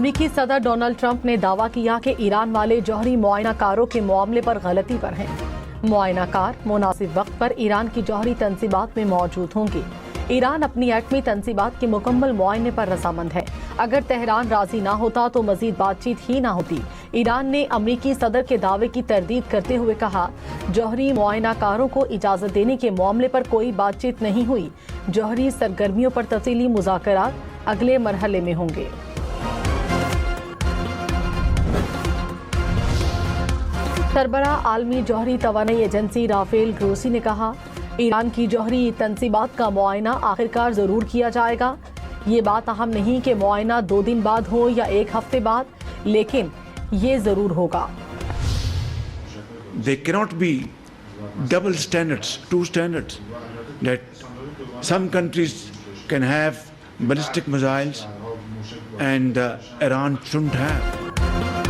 امریکی صدر Donald Trump نے دعویٰ کیا کہ ایران والے جوہری معائنہ کاروں کے معاملے پر غلطی پر ہیں۔ معائنہ کار مناسب وقت پر ایران کی جوہری تنصیبات میں موجود ہوں گے۔ ایران اپنی ایٹمی تنصیبات کے مکمل معائنے پر رضامند ہے۔ اگر تہران راضی نہ ہوتا تو مزید بات چیت ہی نہ ہوتی۔ ایران نے امریکی صدر کے دعوے کی تردید کرتے ہوئے کہا، جوہری معائنہ کاروں کو اجازت دینے کے معاملے پر کوئی بات چیت نہیں ہوئی۔ جوہری سرگرمیوں پر تفصیلی مذاکرات اگلے مرحلے میں ہوں گے۔ سربراہ عالمی جوہری توانائی ایجنسی رافیل گروسی نے کہا، ایران کی جوہری تنصیبات کا معائنہ آخرکار ضرور کیا جائے گا۔ یہ بات اہم نہیں کہ معائنہ 2 دن بعد ہو یا 1 ہفتے بعد، لیکن یہ ضرور ہوگا۔ There cannot be double standards, two standards, that some countries can have ballistic missiles and Iran shouldn't have.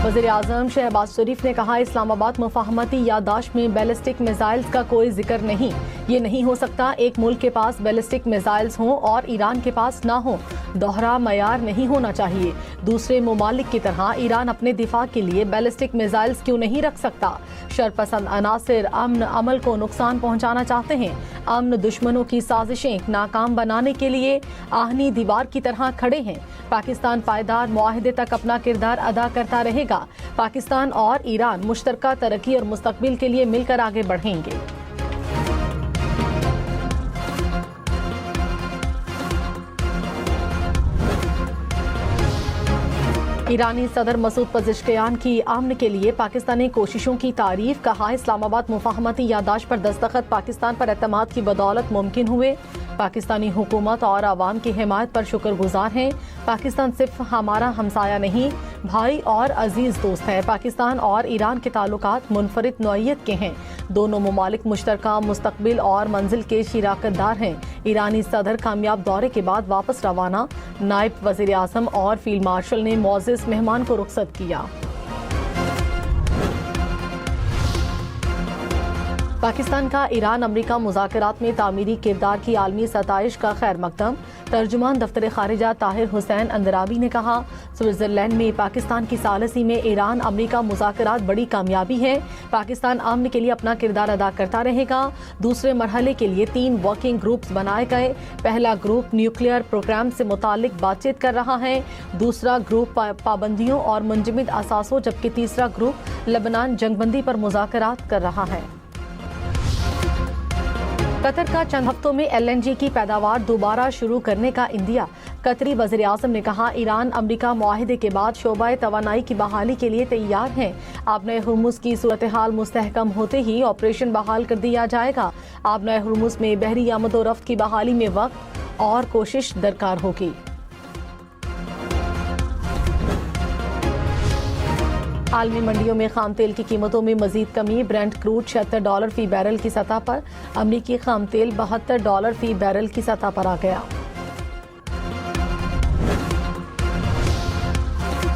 وزیر اعظم شہباز شریف نے کہا، اسلام آباد مفاہمتی یادداشت میں بیلسٹک میزائلز کا کوئی ذکر نہیں۔ یہ نہیں ہو سکتا ایک ملک کے پاس بیلسٹک میزائلز ہوں اور ایران کے پاس نہ ہوں۔ دوہرا معیار نہیں ہونا چاہیے۔ دوسرے ممالک کی طرح ایران اپنے دفاع کے لیے بیلسٹک میزائلز کیوں نہیں رکھ سکتا؟ شرپسند عناصر امن عمل کو نقصان پہنچانا چاہتے ہیں۔ امن دشمنوں کی سازشیں ناکام بنانے کے لیے آہنی دیوار کی طرح کھڑے ہیں۔ پاکستان پائیدار معاہدے تک اپنا کردار ادا کرتا رہے گا۔ پاکستان اور ایران مشترکہ ترقی اور مستقبل کے لیے مل کر آگے بڑھیں گے۔ ایرانی صدر مسعود پزشکیان کی امن کے لیے پاکستانی کوششوں کی تعریف، کہا، اسلام آباد مفاہمتی یادداشت پر دستخط پاکستان پر اعتماد کی بدولت ممکن ہوئے۔ پاکستانی حکومت اور عوام کی حمایت پر شکر گزار ہیں۔ پاکستان صرف ہمارا ہمسایہ نہیں، بھائی اور عزیز دوست ہے۔ پاکستان اور ایران کے تعلقات منفرد نوعیت کے ہیں۔ دونوں ممالک مشترکہ مستقبل اور منزل کے شراکت دار ہیں۔ ایرانی صدر کامیاب دورے کے بعد واپس روانہ، نائب وزیر اعظم اور فیلڈ مارشل نے معزز مہمان کو رخصت کیا۔ پاکستان کا ایران امریکہ مذاکرات میں تعمیری کردار کی عالمی ستائش کا خیر مقدم۔ ترجمان دفتر خارجہ طاہر حسین اندرابی نے کہا، سوئٹزرلینڈ میں پاکستان کی ثالثی میں ایران امریکہ مذاکرات بڑی کامیابی ہے۔ پاکستان امن کے لیے اپنا کردار ادا کرتا رہے گا۔ دوسرے مرحلے کے لیے 3 ورکنگ گروپس بنائے گئے۔ پہلا گروپ نیوکلیئر پروگرام سے متعلق بات چیت کر رہا ہے، دوسرا گروپ پابندیوں اور منجمد اثاثوں، جبکہ تیسرا گروپ لبنان جنگ بندی پر مذاکرات کر رہا ہے۔ قطر کا چند ہفتوں میں LNG کی پیداوار دوبارہ شروع کرنے کا اندیا۔ قطری وزیر اعظم نے کہا، ایران امریکہ معاہدے کے بعد شعبہ توانائی کی بحالی کے لیے تیار ہیں۔ آبنۂ ہرمز کی صورتحال مستحکم ہوتے ہی آپریشن بحال کر دیا جائے گا۔ آبنۂ ہرمز میں بحری آمد و رفت کی بحالی میں وقت اور کوشش درکار ہوگی۔ عالمی منڈیوں میں خام تیل کی قیمتوں میں مزید کمی۔ برنٹ کروڈ $76 فی بیرل کی سطح پر، امریکی خام تیل $72 فی بیرل کی سطح پر آ گیا۔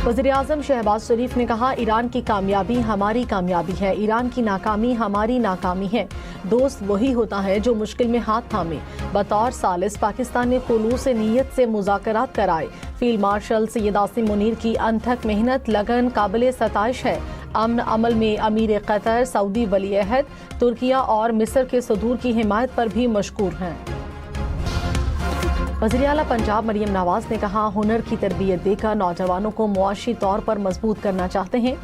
وزیر اعظم شہباز شریف نے کہا، ایران کی کامیابی ہماری کامیابی ہے، ایران کی ناکامی ہماری ناکامی ہے۔ دوست وہی ہوتا ہے جو مشکل میں ہاتھ تھامے۔ بطور ثالث پاکستان نے خلوص نیت سے مذاکرات کرائے۔ فیلڈ مارشل سید عاصم منیر کی انتھک محنت لگن قابل ستائش ہے۔ امن عمل میں امیر قطر، سعودی ولی عہد، ترکیہ اور مصر کے صدور کی حمایت پر بھی مشکور ہیں۔ وزیر اعلیٰ پنجاب مریم نواز نے کہا، ہنر کی تربیت دے کر نوجوانوں کو معاشی طور پر مضبوط کرنا چاہتے ہیں۔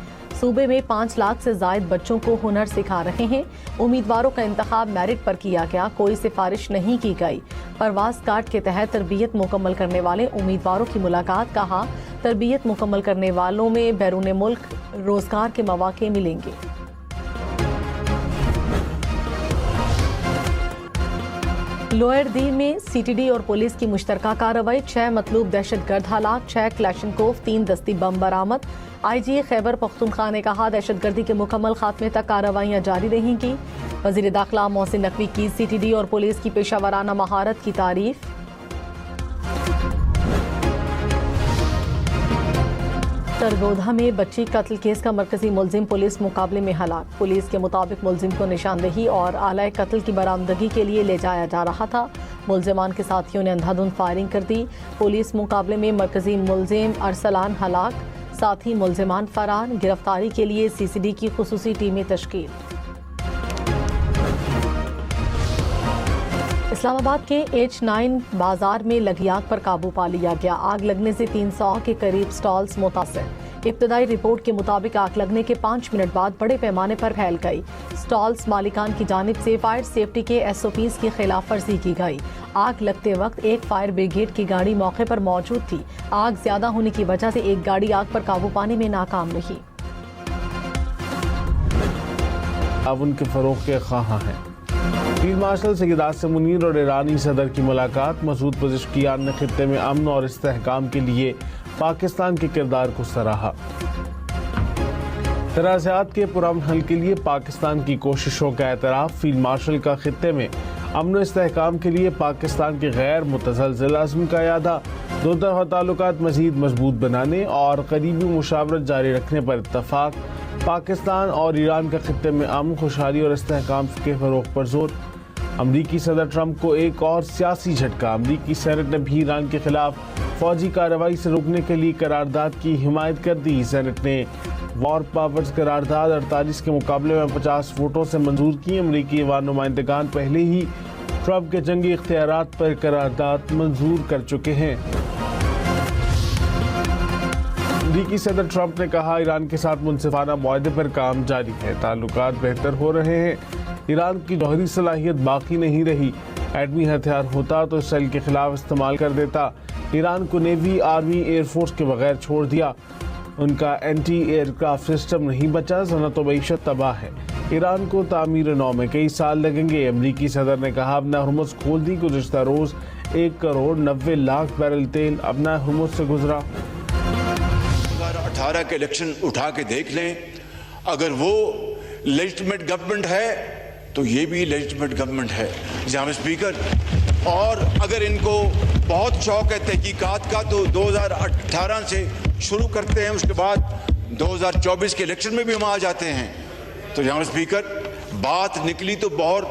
صوبے میں 5 لاکھ سے زائد بچوں کو ہنر سکھا رہے ہیں۔ امیدواروں کا انتخاب میرٹ پر کیا گیا، کوئی سفارش نہیں کی گئی۔ پرواز کارڈ کے تحت تربیت مکمل کرنے والے امیدواروں کی ملاقات، کہا، تربیت مکمل کرنے والوں میں بیرون ملک روزگار کے مواقع ملیں گے۔ لوئر دی میں CTD اور پولیس کی مشترکہ کارروائی، 6 مطلوب دہشت گرد ہلاک، 6 کلیشنکوف، 3 دستی بم برآمد۔ IG خیبر پختونخوا نے کہا، دہشت گردی کے مکمل خاتمے تک کارروائیاں جاری رہیں گی۔ وزیر داخلہ محسن نقوی کی CTD اور پولیس کی پیشہ ورانہ مہارت کی تعریف۔ سرگودھا میں بچی قتل کیس کا مرکزی ملزم پولیس مقابلے میں ہلاک۔ پولیس کے مطابق ملزم کو نشاندہی اور آلۂ قتل کی برآمدگی کے لیے لے جایا جا رہا تھا۔ ملزمان کے ساتھیوں نے اندھادھند فائرنگ کر دی. پولیس مقابلے میں مرکزی ملزم ارسلان ہلاک، ساتھی ملزمان فرار. گرفتاری کے لیے CCD کی خصوصی ٹیمیں تشکیل. اسلام آباد کے H9 بازار میں لگی آگ پر قابو پا لیا گیا. آگ لگنے سے 300 کے قریب سٹالز متاثر. ابتدائی رپورٹ کے مطابق آگ لگنے کے 5 منٹ بعد بڑے پیمانے پر پھیل گئی. سٹالز مالکان کی جانب سے فائر سیفٹی کے SOPs کی خلاف ورزی کی گئی. آگ لگتے وقت ایک فائر بریگیڈ کی گاڑی موقع پر موجود تھی. آگ زیادہ ہونے کی وجہ سے ایک گاڑی آگ پر قابو پانے میں ناکام رہی. اب ان کے فروغ کے خواہاں ہیں. فیلڈ مارشل سید عاصم منیر اور ایرانی صدر کی ملاقات. مسعود پزشکیان نے خطے میں امن اور استحکام کے لیے پاکستان کے کردار کو سراہا. تنازعات کے پرامن حل کے لیے پاکستان کی کوششوں کا اعتراف. فیلڈ مارشل کا خطے میں امن و استحکام کے لیے پاکستان کے غیر متزلزل عزم کا اعادہ. دو طرفہ تعلقات مزید مضبوط بنانے اور قریبی مشاورت جاری رکھنے پر اتفاق. پاکستان اور ایران کا خطے میں امن، خوشحالی اور استحکام کے فروغ پر زور. امریکی صدر ٹرمپ کو ایک اور سیاسی جھٹکا. امریکی سینٹ نے بھی ایران کے خلاف فوجی کارروائی سے روکنے کے لیے قرارداد کی حمایت کر دی. سینٹ نے وار پاورز قرارداد 48 کے مقابلے میں 50 ووٹوں سے منظور کی. امریکی ایوان نمائندگان پہلے ہی ٹرمپ کے جنگی اختیارات پر قرارداد منظور کر چکے ہیں. امریکی صدر ٹرمپ نے کہا ایران کے ساتھ منصفانہ معاہدے پر کام جاری ہے. تعلقات بہتر ہو رہے ہیں. ایران کی جوہری صلاحیت باقی نہیں رہی. ایٹمی ہتھیار ہوتا تو اسرائیل کے خلاف استعمال کر دیتا. ایران کو نیوی، آرمی، ایئر فورس کے بغیر چھوڑ دیا. ان کا اینٹی ایئر کرافٹ سسٹم نہیں بچا. صنعت و معیشت تباہ ہے. ایران کو تعمیر نو میں کئی سال لگیں گے. امریکی صدر نے کہا اپنا ہرمز کھول دی. گزشتہ روز 1,90,00,000 بیرل تیل اپنا ہرمز سے گزرا. 2018 کے الیکشن اٹھا کے دیکھ لیں، اگر وہ لیجٹمیٹ گورنمنٹ ہے تو یہ بھی لیجٹمیٹ گورنمنٹ ہے جناب اسپیکر. اور اگر ان کو بہت شوق ہے تحقیقات کا تو 2018 سے شروع کرتے ہیں، اس کے بعد 2024 کے الیکشن میں بھی ہم آ جاتے ہیں. تو جناب اسپیکر بات نکلی تو بہت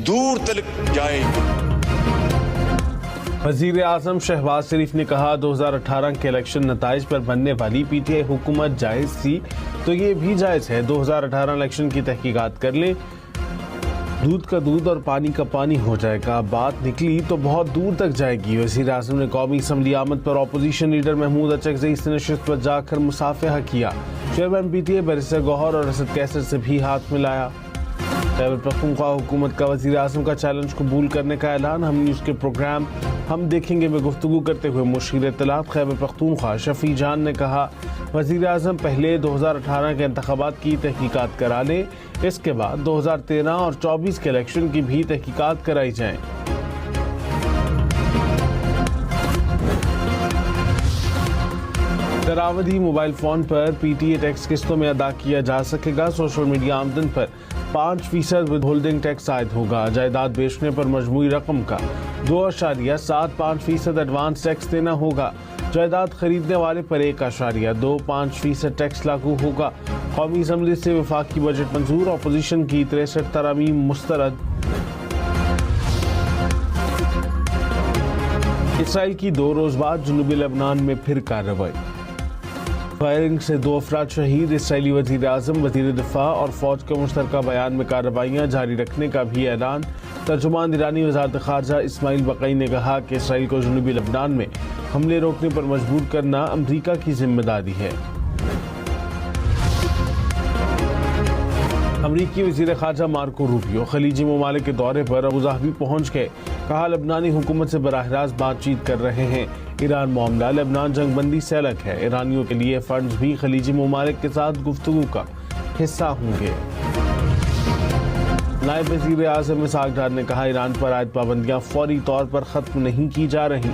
دور تک جائے. وزیر اعظم شہباز شریف نے کہا 2018 کے الیکشن نتائج پر بننے والی PTI حکومت جائز تھی تو یہ بھی جائز ہے. 2018 الیکشن کی تحقیقات کر لیں، دودھ کا دودھ اور پانی کا پانی ہو جائے گا. بات نکلی تو بہت دور تک جائے گی. وزیر اعظم نے قومی اسمبلی آمد پر اپوزیشن لیڈر محمود اچکزئی سے نشست پر جا کر مصافحہ کیا. چیئرمین PTI بیرسٹر گوہر اور اسد کیسر سے بھی ہاتھ ملایا. خیبر پختونخوا حکومت کا وزیر اعظم کا چیلنج قبول کرنے کا اعلان. ہم نیوز کے پروگرام ہم دیکھیں گے میں گفتگو کرتے ہوئے مشیر اطلاعات خیبر پختونخوا شفیع جان نے کہا وزیر اعظم پہلے 2018 کے انتخابات کی تحقیقات کرا لیں، اس کے بعد 2013 اور 24 کے الیکشن کی بھی تحقیقات کرائی جائیں. دراودی موبائل فون پر PTA ٹیکس قسطوں میں ادا کیا جا سکے گا. سوشل میڈیا آمدن پر 5% ود ہولڈنگ ٹیکس عائد ہوگا. جائیداد بیچنے پر مجموعی رقم کا 2.75% ایڈوانس ٹیکس دینا ہوگا. جائیداد خریدنے والے پر 1.25% ٹیکس لاگو ہوگا. قومی اسمبلی سے وفاقی بجٹ منظور. اپوزیشن کی 63 ترامیم مسترد. اسرائیل کی 2 روز بعد جنوبی لبنان میں پھر کارروائی. فائرنگ سے 2 افراد شہید. اسرائیلی وزیر اعظم، وزیر دفاع اور فوج کے مشترکہ بیان میں کارروائیاں جاری رکھنے کا بھی اعلان. ترجمان ایرانی وزارت خارجہ اسماعیل بقئی نے کہا کہ اسرائیل کو جنوبی لبنان میں حملے روکنے پر مجبور کرنا امریکہ کی ذمہ داری ہے. امریکی وزیر خارجہ مارکو روبیو خلیجی ممالک کے دورے پر ابوظہبی پہنچ گئے. کہا لبنانی حکومت سے براہ راست بات چیت کر رہے ہیں. ایران معاملہ لبنان جنگ بندی سے الگ ہے. ایرانیوں کے لیے فنڈز بھی خلیجی ممالک کے ساتھ گفتگو کا حصہ ہوں گے. نائب وزیر اعظم اسحاق ڈار نے کہا ایران پر عائد پابندیاں فوری طور پر ختم نہیں کی جا رہی.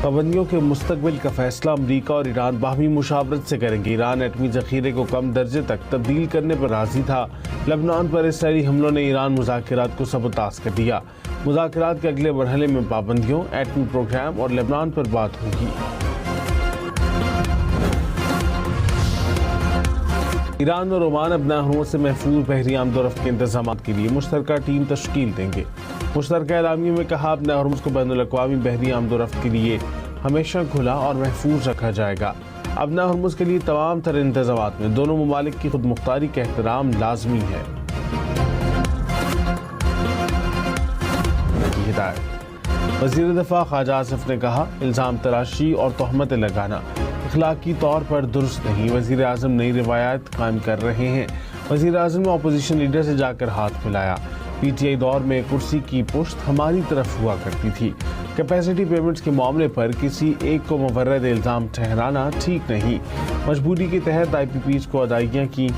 پابندیوں کے مستقبل کا فیصلہ امریکہ اور ایران باہمی مشاورت سے کریں گے. ایران ایٹمی ذخیرے کو کم درجے تک تبدیل کرنے پر راضی تھا. لبنان پر اسرائیلی حملوں نے ایران مذاکرات کو سبوتاژ کر دیا. مذاکرات کے اگلے مرحلے میں پابندیوں، ایٹمی پروگرام اور لبنان پر بات ہوگی. ایران اور عمان اپنا ہرمز سے محفوظ بحری آمد و رفت کے انتظامات کے لیے مشترکہ ٹیم تشکیل دیں گے. مشترکہ اعلامیے میں کہا اپنے ہرمز کو بین الاقوامی بحری آمد و رفت کے لیے ہمیشہ کھلا اور محفوظ رکھا جائے گا۔ ابنا ہرمز کے لیے تمام تر انتظامات میں دونوں ممالک کی خود مختاری کا احترام لازمی ہے۔ وزیر دفاع خواجہ آصف نے کہا الزام تراشی اور تہمتیں لگانا اخلاقی طور پر درست نہیں۔ وزیر اعظم نئی روایات قائم کر رہے ہیں۔ وزیر اعظم نے اپوزیشن لیڈر سے جا کر ہاتھ ملایا۔ پی ٹی آئی دور میں کرسی کی پشت ہماری طرف ہوا کرتی تھی۔ کیپیسٹی پیمنٹس کے معاملے پر کسی ایک کو مورد الزام ٹھہرانا ٹھیک نہیں۔ مجبوری کے تحت آئی پی پیز کو ادائیگیاں کی۔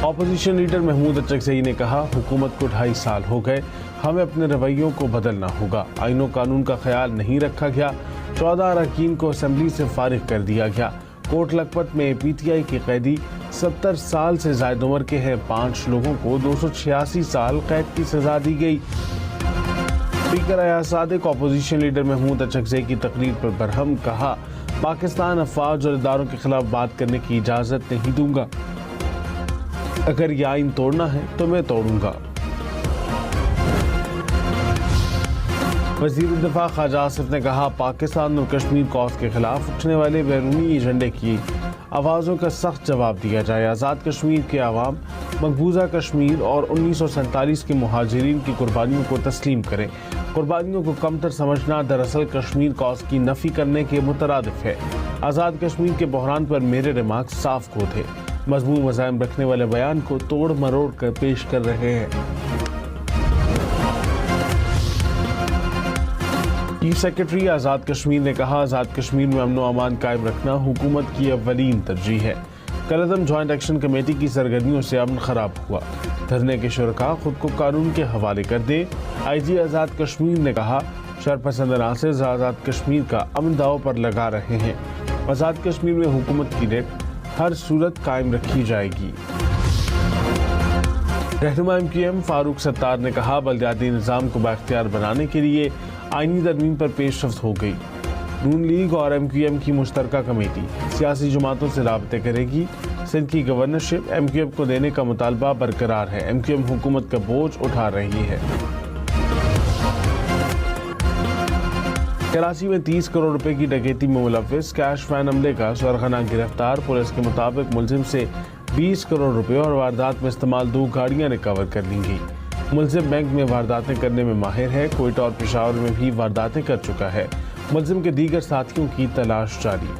اپوزیشن لیڈر محمود اچکزئی نے کہا حکومت کو 2.5 سال ہو گئے، ہمیں اپنے رویوں کو بدلنا ہوگا۔ آئین و قانون کا خیال نہیں رکھا گیا، 14 اراکین کو اسمبلی سے فارغ کر دیا گیا۔ کوٹ لکھپت میں پی ٹی آئی کے قیدی 70 سال سے زائد عمر کے ہیں، 5 لوگوں کو 286 سال قید کی سزا دی گئی۔ Speaker Ayaz Sadiq opposition leader Mahmood Achakzai کی تقریر پر برہم، کہا پاکستان افواج اور اداروں کے خلاف بات کرنے کی اجازت نہیں دوں گا، اگر یہ آئین توڑنا ہے تو میں توڑوں گا۔ وزیر دفاع خواجہ آصف نے کہا پاکستان اور کشمیر کاز کے خلاف اٹھنے والے بیرونی ایجنڈے کی آوازوں کا سخت جواب دیا جائے۔ آزاد کشمیر کے عوام مقبوضہ کشمیر اور 1947 کے مہاجرین کی قربانیوں کو تسلیم کریں۔ قربانیوں کو کمتر سمجھنا دراصل کشمیر کاز کی نفی کرنے کے مترادف ہے۔ آزاد کشمیر کے بحران پر میرے ریمارکس صاف کو تھے، مضمون مزاحم رکھنے والے بیان کو توڑ مروڑ کر پیش کر رہے ہیں۔ چیف سیکرٹری آزاد کشمیر نے کہا آزاد کشمیر میں امن و امان قائم رکھنا حکومت کی اولین ترجیح ہے۔ کالعدم جوائنٹ ایکشن کمیٹی کی سرگرمیوں سے امن خراب ہوا، دھرنے کے شرکاء خود کو قانون کے حوالے کر دیں۔ آئی جی آزاد کشمیر نے کہا شرپسند عناصر آزاد کشمیر کا امن داؤ پر لگا رہے ہیں، آزاد کشمیر میں حکومت کی نیٹ ہر صورت قائم رکھی جائے گی۔ رہنما M Q M Farooq Sattar نے کہا بلدیاتی نظام کو بااختیار بنانے کے لیے آئینی ترمیم پر پیش رفت ہو گئی۔ نون لیگ اور ایم کیو ایم کی مشترکہ کمیٹی سیاسی جماعتوں سے رابطے کرے گی۔ سندھ کی گورنرشپ ایم کیو ایم کو دینے کا مطالبہ برقرار ہے۔ ایم کیو ایم حکومت کا بوجھ اٹھا رہی ہے۔ کراچی میں 30 کروڑ روپے کی ڈکیتی میں ملوث کیش وین عملے کا سرغنہ گرفتار۔ پولیس کے مطابق ملزم سے 20 کروڑ روپے اور واردات میں استعمال 2 گاڑیاں ریکور کر لی گئی۔ ملزم بینک میں وارداتیں کرنے میں ماہر ہے، کوئٹہ اور پشاور میں بھی وارداتیں کر چکا ہے۔ ملزم کے دیگر ساتھیوں کی تلاش جاری۔